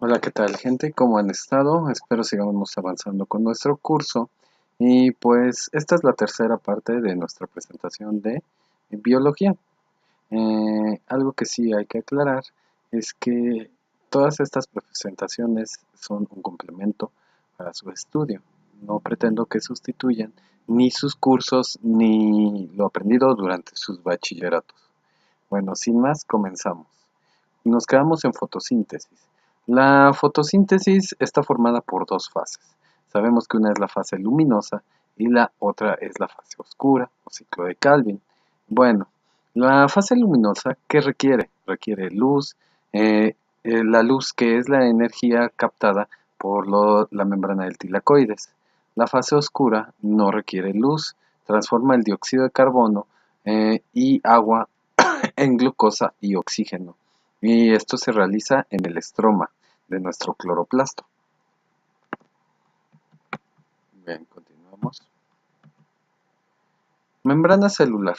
Hola, ¿qué tal, gente? ¿Cómo han estado? Espero sigamos avanzando con nuestro curso. Y pues esta es la tercera parte de nuestra presentación de biología. Algo que sí hay que aclarar es que todas estas presentaciones son un complemento para su estudio. No pretendo que sustituyan ni sus cursos ni lo aprendido durante sus bachilleratos. Bueno, sin más, comenzamos. Nos quedamos en fotosíntesis. La fotosíntesis está formada por dos fases. Sabemos que una es la fase luminosa y la otra es la fase oscura o ciclo de Calvin. Bueno, la fase luminosa, ¿qué requiere? Requiere luz, la luz que es la energía captada por la membrana del tilacoides. La fase oscura no requiere luz, transforma el dióxido de carbono y agua en glucosa y oxígeno. Y esto se realiza en el estroma de nuestro cloroplasto. Bien, continuamos. Membrana celular.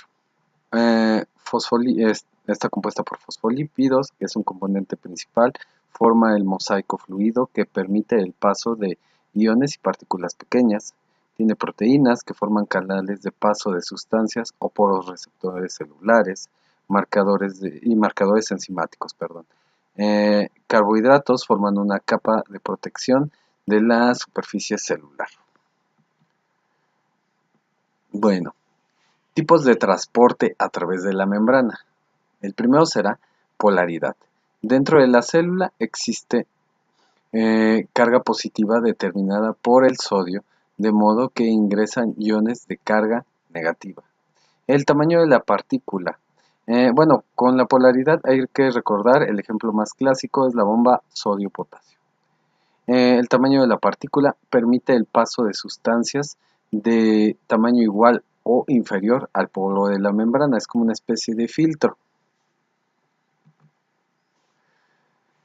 Está compuesta por fosfolípidos, que es un componente principal, forma el mosaico fluido que permite el paso de iones y partículas pequeñas. Tiene proteínas que forman canales de paso de sustancias o poros receptores celulares, marcadores enzimáticos, perdón. Carbohidratos forman una capa de protección de la superficie celular. Bueno, tipos de transporte a través de la membrana. El primero será polaridad. Dentro de la célula existe carga positiva determinada por el sodio, de modo que ingresan iones de carga negativa. El tamaño de la partícula. Bueno, con la polaridad hay que recordar, el ejemplo más clásico es la bomba sodio-potasio. El tamaño de la partícula permite el paso de sustancias de tamaño igual o inferior al polo de la membrana, es como una especie de filtro.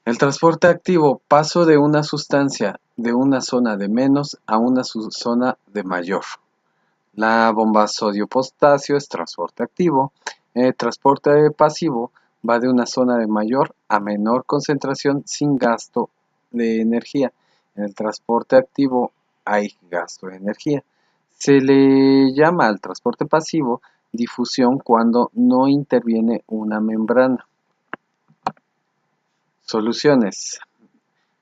El transporte activo, paso de una sustancia de una zona de menos a una zona de mayor. La bomba sodio-potasio es transporte activo. El transporte pasivo va de una zona de mayor a menor concentración sin gasto de energía. En el transporte activo hay gasto de energía. Se le llama al transporte pasivo difusión cuando no interviene una membrana. Soluciones.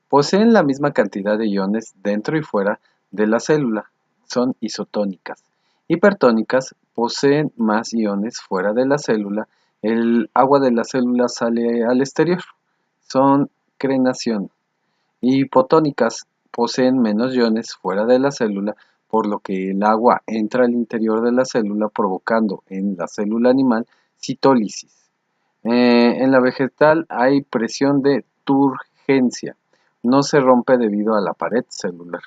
Poseen la misma cantidad de iones dentro y fuera de la célula. Son isotónicas. Hipertónicas poseen más iones fuera de la célula. El agua de la célula sale al exterior. Son crenación. Hipotónicas poseen menos iones fuera de la célula, por lo que el agua entra al interior de la célula provocando en la célula animal citólisis. En la vegetal hay presión de turgencia. No se rompe debido a la pared celular.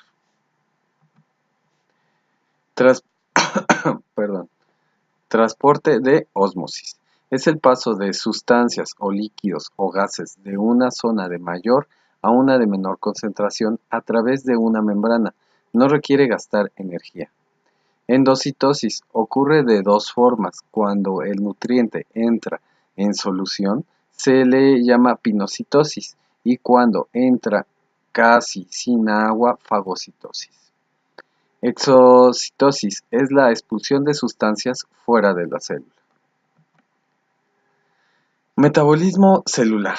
Tras, perdón, transporte de ósmosis. Es el paso de sustancias o líquidos o gases de una zona de mayor a una de menor concentración a través de una membrana. No requiere gastar energía. Endocitosis ocurre de dos formas. Cuando el nutriente entra en solución, se le llama pinocitosis, y cuando entra casi sin agua, fagocitosis. Exocitosis es la expulsión de sustancias fuera de la célula. Metabolismo celular.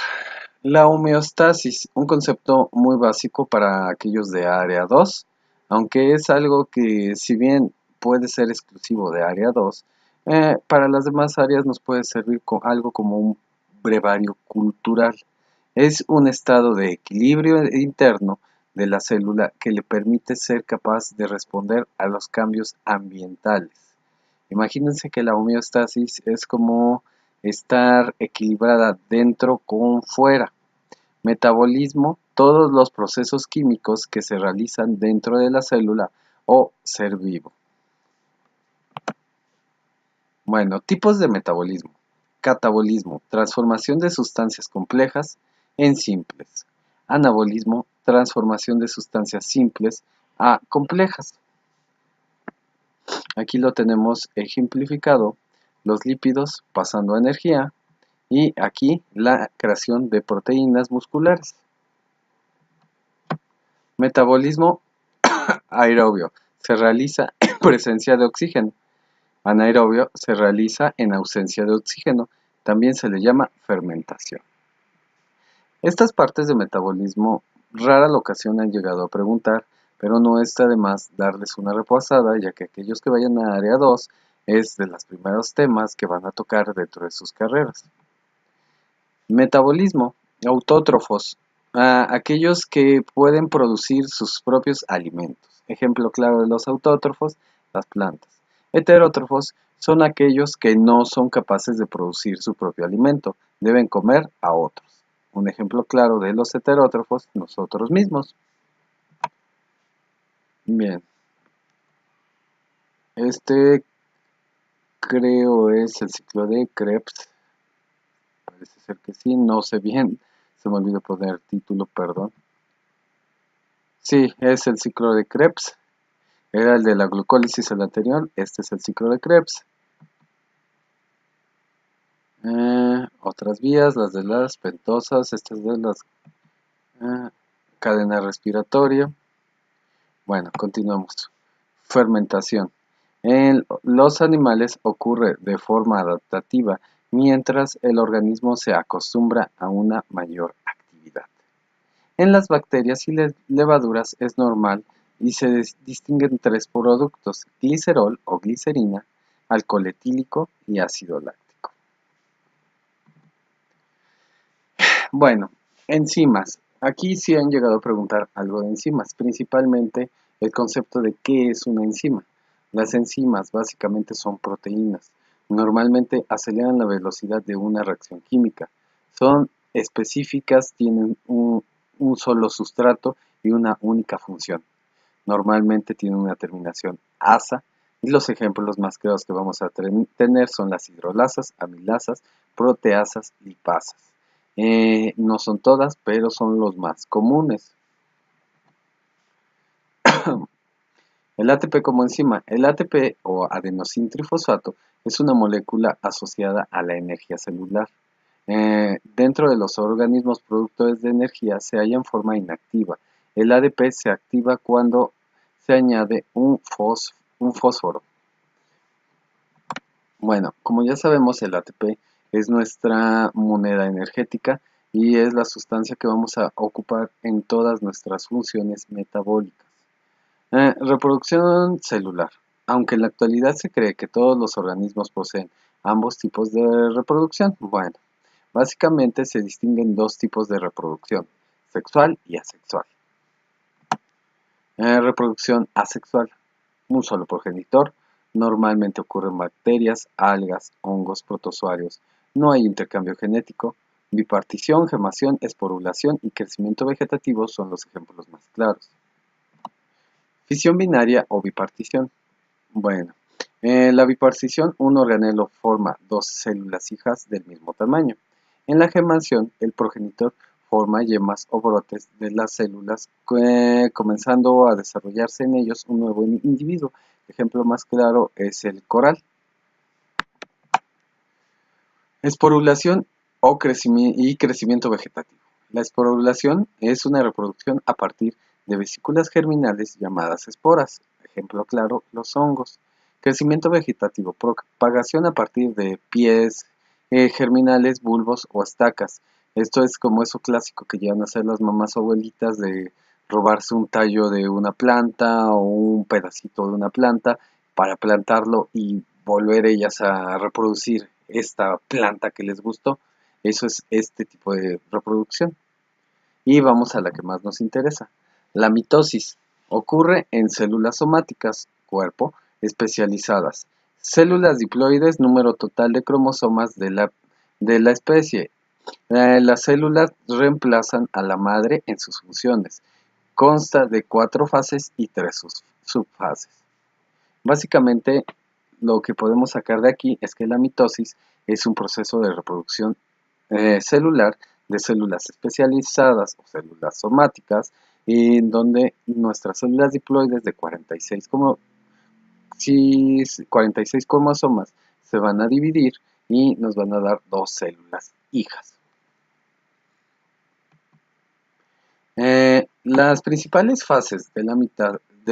La homeostasis, un concepto muy básico para aquellos de área 2, aunque es algo que si bien puede ser exclusivo de área 2, para las demás áreas nos puede servir algo como un brevario cultural. Es un estado de equilibrio interno de la célula que le permite ser capaz de responder a los cambios ambientales. Imagínense que la homeostasis es como estar equilibrada dentro con fuera. Metabolismo, todos los procesos químicos que se realizan dentro de la célula o ser vivo. Bueno, tipos de metabolismo. Catabolismo, transformación de sustancias complejas en simples. Anabolismo, transformación de sustancias simples a complejas. Aquí lo tenemos ejemplificado, los lípidos pasando a energía y aquí la creación de proteínas musculares. Metabolismo aerobio se realiza en presencia de oxígeno. Anaerobio se realiza en ausencia de oxígeno. También se le llama fermentación. Estas partes de metabolismo rara la ocasión han llegado a preguntar, pero no está de más darles una repasada, ya que aquellos que vayan a área 2 es de los primeros temas que van a tocar dentro de sus carreras. Metabolismo, autótrofos, aquellos que pueden producir sus propios alimentos. Ejemplo claro de los autótrofos, las plantas. Heterótrofos son aquellos que no son capaces de producir su propio alimento, deben comer a otros. Un ejemplo claro de los heterótrofos, nosotros mismos. Bien, este creo es el ciclo de Krebs. Parece ser que sí, no sé bien, se me olvidó poner el título, perdón. Sí, es el ciclo de Krebs. Era el de la glucólisis el anterior, este es el ciclo de Krebs. Otras vías, las de las pentosas, estas de las cadena respiratoria. Bueno, continuamos. Fermentación. En los animales ocurre de forma adaptativa mientras el organismo se acostumbra a una mayor actividad. En las bacterias y levaduras es normal y se distinguen tres productos: glicerol o glicerina, alcohol etílico y ácido láctico. Bueno, enzimas. Aquí sí han llegado a preguntar algo de enzimas, principalmente el concepto de qué es una enzima. Las enzimas básicamente son proteínas. Normalmente aceleran la velocidad de una reacción química. Son específicas, tienen un solo sustrato y una única función. Normalmente tienen una terminación asa y los ejemplos más claros que vamos a tener son las hidrolasas, amilasas, proteasas, lipasas. No son todas, pero son los más comunes. El ATP como enzima. El ATP o adenosintrifosfato es una molécula asociada a la energía celular. Dentro de los organismos productores de energía se halla en forma inactiva. El ADP se activa cuando se añade un fósforo. Bueno, como ya sabemos, el ATP es nuestra moneda energética y es la sustancia que vamos a ocupar en todas nuestras funciones metabólicas. Reproducción celular. Aunque en la actualidad se cree que todos los organismos poseen ambos tipos de reproducción, bueno, básicamente se distinguen dos tipos de reproducción: sexual y asexual. Reproducción asexual. Un solo progenitor. Normalmente ocurre en bacterias, algas, hongos, protozoarios. No hay intercambio genético. Bipartición, gemación, esporulación y crecimiento vegetativo son los ejemplos más claros. Fisión binaria o bipartición. Bueno, la bipartición, un organelo forma dos células hijas del mismo tamaño. En la gemación, el progenitor forma yemas o brotes de las células, comenzando a desarrollarse en ellos un nuevo individuo. El ejemplo más claro es el coral. Esporulación o crecimiento vegetativo. La esporulación es una reproducción a partir de vesículas germinales llamadas esporas. Ejemplo claro, los hongos. Crecimiento vegetativo, propagación a partir de pies germinales, bulbos o estacas. Esto es como eso clásico que llevan a hacer las mamás o abuelitas de robarse un tallo de una planta o un pedacito de una planta para plantarlo y volver ellas a reproducir esta planta que les gustó. Eso es este tipo de reproducción. Y vamos a la que más nos interesa. La mitosis ocurre en células somáticas, cuerpo, especializadas. Células diploides, número total de cromosomas de la especie. Las células reemplazan a la madre en sus funciones. Consta de 4 fases y 3 subfases. Básicamente, lo que podemos sacar de aquí es que la mitosis es un proceso de reproducción celular de células especializadas o células somáticas, en donde nuestras células diploides de 46 cromosomas se van a dividir y nos van a dar dos células hijas. Las principales fases de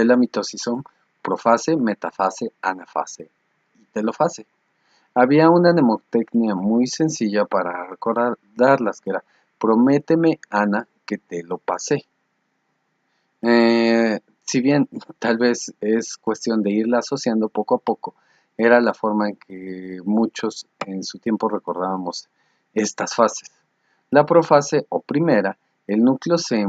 la mitosis son profase, metafase, anafase y telofase. Había una mnemotecnia muy sencilla para recordarlas, que era prométeme, Ana, que te lo pasé. Si bien tal vez es cuestión de irla asociando poco a poco, era la forma en que muchos en su tiempo recordábamos estas fases. La profase o primera, el núcleo se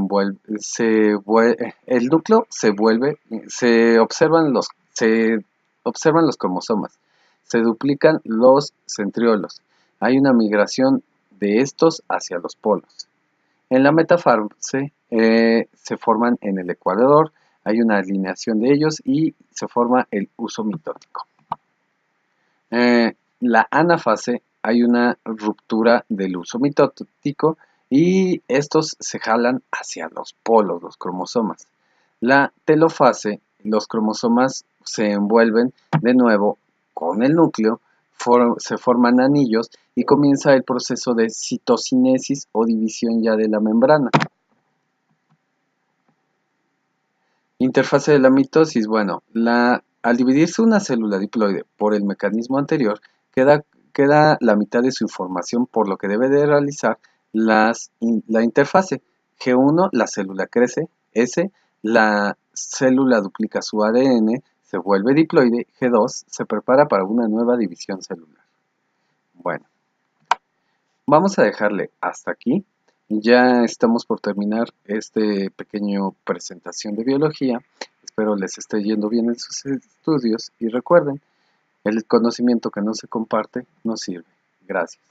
observan los cromosomas, se duplican los centriolos, hay una migración de estos hacia los polos. En la metafase se forman en el ecuador, hay una alineación de ellos y se forma el uso mitótico. La anafase hay una ruptura del uso mitótico y estos se jalan hacia los polos, los cromosomas. La telofase, los cromosomas se envuelven de nuevo con el núcleo, se forman anillos y comienza el proceso de citocinesis o división ya de la membrana. Interfase de la mitosis. Bueno, al dividirse una célula diploide por el mecanismo anterior, queda la mitad de su información, por lo que debe de realizar la interfase. G1, la célula crece. S, la célula duplica su ADN, se vuelve diploide. G2, se prepara para una nueva división celular. Bueno, vamos a dejarle hasta aquí. Ya estamos por terminar este pequeño presentación de biología. Espero les esté yendo bien en sus estudios y recuerden, el conocimiento que no se comparte no sirve. Gracias.